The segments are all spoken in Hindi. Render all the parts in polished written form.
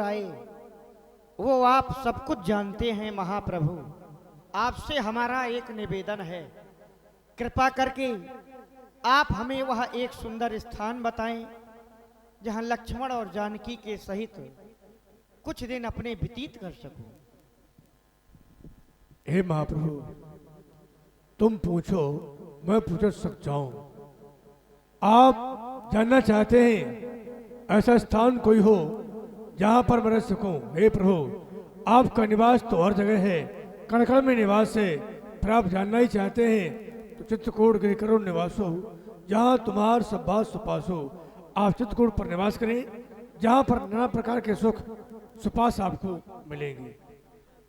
आए वो आप सब कुछ जानते हैं महाप्रभु। आपसे हमारा एक निवेदन है, कृपा करके आप हमें वह एक सुंदर स्थान बताएं जहां लक्ष्मण और जानकी के सहित कुछ दिन अपने व्यतीत कर सकूं। हे महाप्रभु, तुम पूछो, मैं पूछ सकता हूं। आप जानना चाहते हैं ऐसा स्थान कोई हो जहां पर मैं रह सकूं। हे प्रभु, आपका निवास तो हर जगह है, कण कण में निवास है, पर आप जानना ही चाहते हैं तो चित्रकूट गिरि करो निवासो, जहां तुम्हार सब बात सुपासो। आप चित्रकूट पर निवास करें, जहां पर नाना प्रकार के सुख सुपास आपको मिलेंगे।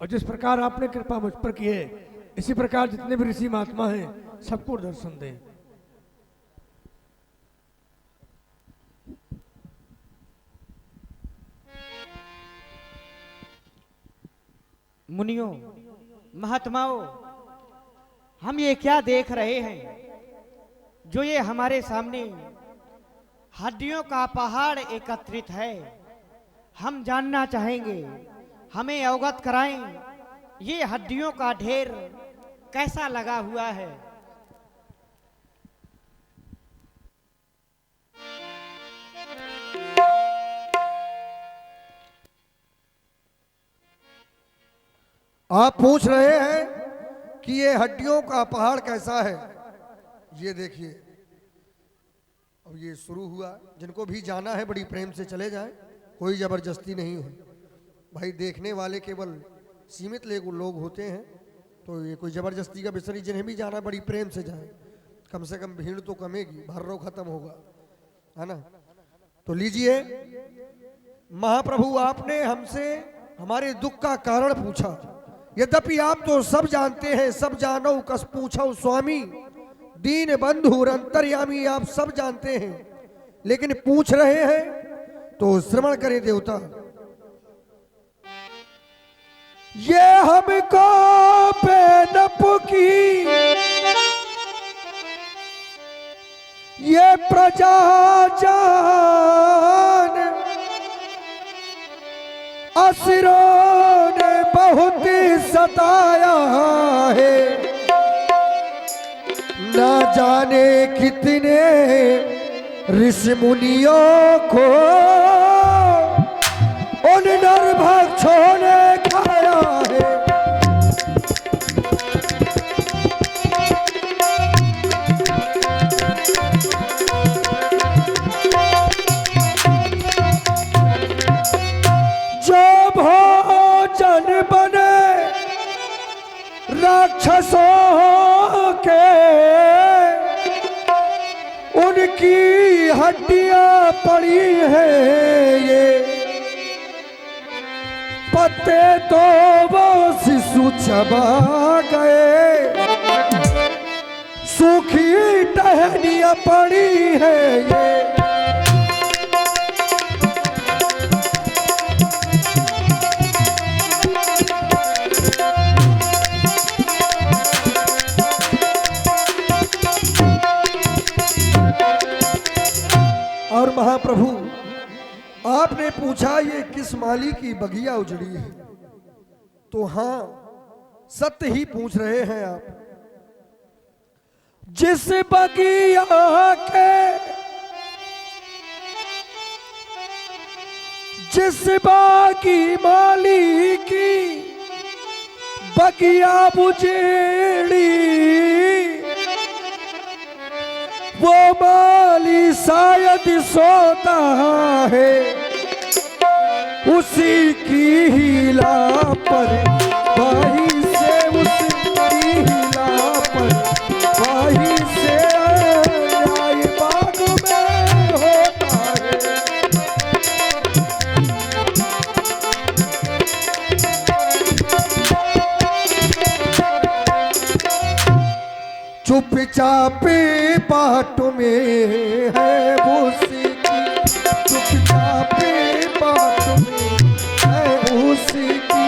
और जिस प्रकार आपने कृपा मुझ पर की है, इसी प्रकार जितने भी ऋषि महात्मा हैं सबको दर्शन दें। मुनियों, महात्माओं, हम ये क्या देख रहे हैं जो ये हमारे सामने हड्डियों का पहाड़ एकत्रित है। हम जानना चाहेंगे, हमें अवगत कराएं, ये हड्डियों का ढेर कैसा लगा हुआ है। आप पूछ रहे हैं कि ये हड्डियों का पहाड़ कैसा है। ये देखिए, अब ये शुरू हुआ। जिनको भी जाना है बड़ी प्रेम से चले जाएं, कोई जबरदस्ती नहीं है भाई। देखने वाले केवल सीमित लोग होते हैं, तो ये कोई जबरदस्ती का विषय नहीं। जिन्हें भी जाना बड़ी प्रेम से जाएं, कम से कम भीड़ तो कमेगी, भर्रो खत्म होगा, है ना। तो लीजिए महाप्रभु, आपने हमसे हमारे दुख का कारण पूछा। यद्यपि आप तो सब जानते हैं, सब जानो कस पूछो स्वामी, दीन बंधु अंतर्यामी, आप सब जानते हैं, लेकिन पूछ रहे हैं तो श्रवण करें देवता। ये हमको बेनप की ये प्रजा जान, असुरों ने बहुत सताया है, ना जाने कितने ऋषि मुनियों को उन नरभक्षों ने खाया है। जो भोजन बने राक्षसों के, उनकी हड्डियां पड़ी हैं ये, पत्ते तो वो शिशु चबा गए, सूखी टहनियां पड़ी है ये। और महाप्रभु, आपने पूछा ये किस माली की बगिया उजड़ी है, तो हां, सत्य ही पूछ रहे हैं आप। जिस बगिया के, जिस बागी माली की बगिया उजड़ी, वो माली शायद सोता है, उसी की हीला पर वही से, उसकी हीला पर वही से आए बाग में होता है। चुपचाप बाट में है उसी की, चुपचाप बाट में है उसी की,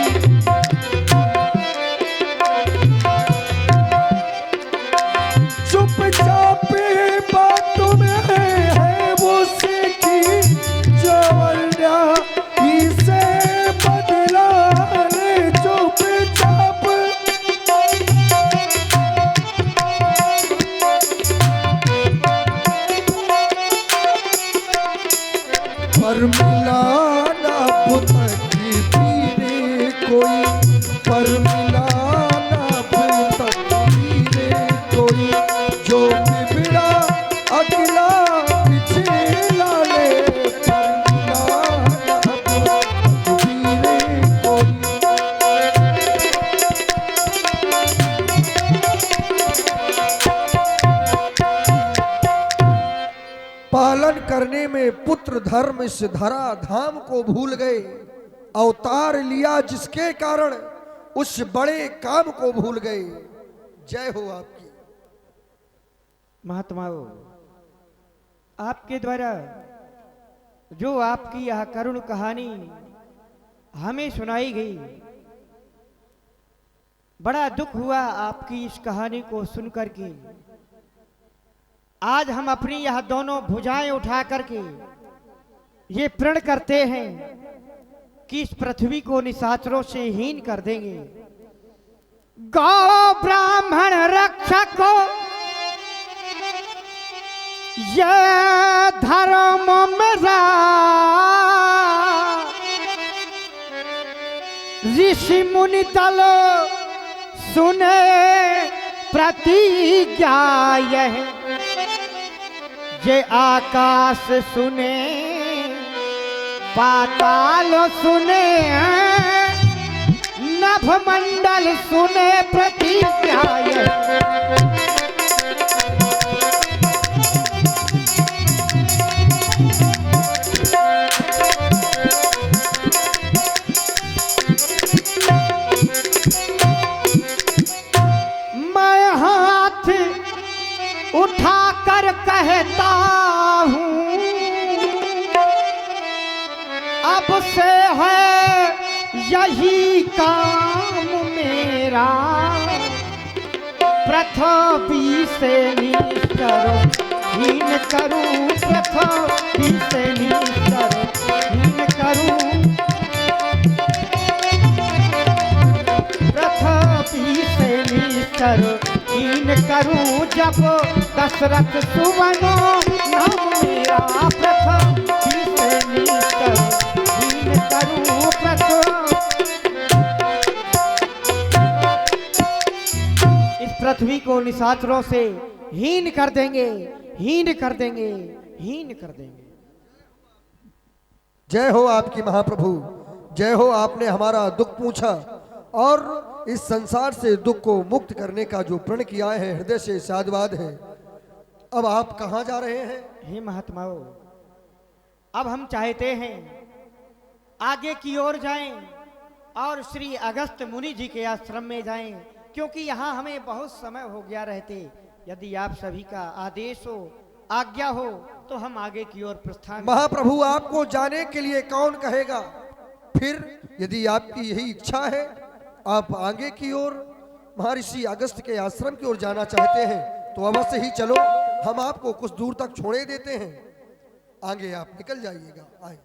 चुपचाप बाट में है उसी की, जो इसे धर्म इस धरा धाम को भूल गए, अवतार लिया जिसके कारण उस बड़े काम को भूल गए। जय हो आपकी। महात्माओं, आपके द्वारा जो आपकी यह करुण कहानी हमें सुनाई गई, बड़ा दुख हुआ आपकी इस कहानी को सुनकर के। आज हम अपनी यह दोनों भुजाएं उठा करके ये प्रण करते हैं कि इस पृथ्वी को निशाचरों से हीन कर देंगे। गौ ब्राह्मण रक्षको ये धर्म मेरा, ऋषि मुनि दल सुने प्रतिज्ञा यह, ये आकाश सुने पाताल सुने, नभमंडल सुने प्रतिज्ञा यह। उठाकर कहता हूँ अब से है यही काम मेरा, पृथ्वी से नीच करो हीन करूँ, पृथ्वी से नीच करो हीन करूँ, पृथ्वी से नीच करो हीन करूं, जब दशरथ सुवनो नाम मेरा, पृथ्वी से नीच करूं हीन करूं, इस पृथ्वी को निशाचरों से हीन कर देंगे, हीन कर देंगे, हीन कर देंगे। जय हो आपकी महाप्रभु, जय हो। आपने हमारा दुख पूछा और इस संसार से दुख को मुक्त करने का जो प्रण किया है, हृदय से साधुवाद है। अब आप कहाँ जा रहे हैं? हे महात्माओं, अब हम चाहते हैं आगे की ओर जाएं और श्री अगस्त मुनि जी के आश्रम में जाएं, क्योंकि यहाँ हमें बहुत समय हो गया रहते। यदि आप सभी का आदेश हो, आज्ञा हो, तो हम आगे की ओर प्रस्थान। महाप्रभु, आपको जाने के लिए कौन कहेगा? फिर यदि आपकी यही इच्छा है, आप आगे की ओर महर्षि अगस्त के आश्रम की ओर जाना चाहते हैं, तो अवश्य ही चलो, हम आपको कुछ दूर तक छोड़े देते हैं, आगे आप निकल जाइएगा। आए।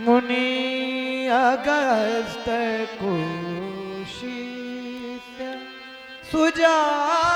मुनि अगस्त कुशीत सुजा